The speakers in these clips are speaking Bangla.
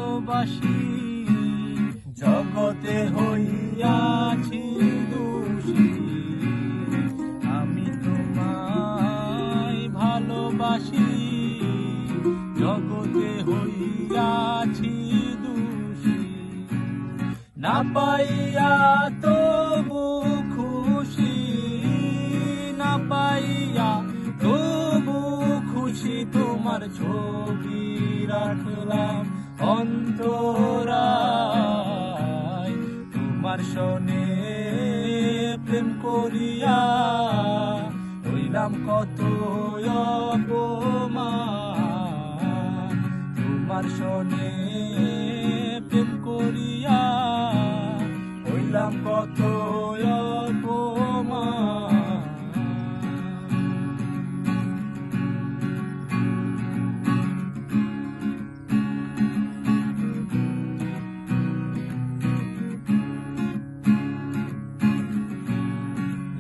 ভালোবাসি, জগতে হইয়াছি দোষী। আমি তোমায় ভালোবাসি, জগতে হইয়াছি দোষী। না পাইয়া তবু খুশি, না পাইয়া তবু খুশি। তোমার ছবি রাখলাম অন্তরায়, তোমার সনে প্রেম করিয়া হইলাম কত অপমান। তোমার সনে প্রেম করিয়া হইলাম কত অপমান।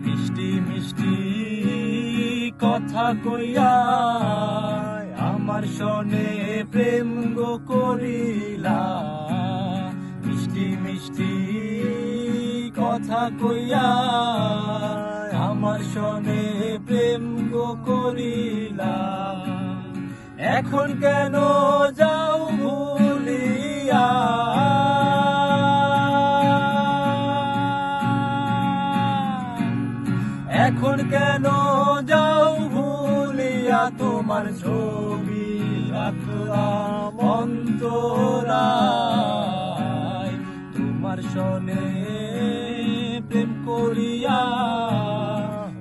মিষ্টি মিষ্টি কথা কইয়া আমার সনে প্রেম গো করিলা। মিষ্টি মিষ্টি কথা কইয়া আমার সনে প্রেম গো করিলা। এখন কেন যাও ভুলিয়া, এখন কেন যাও ভুলিয়া। তোমার ছবি রাখলাম অন্তরায়, তোমার সনে প্রেম করিয়া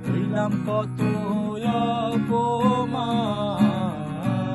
হইলাম কত অপমান।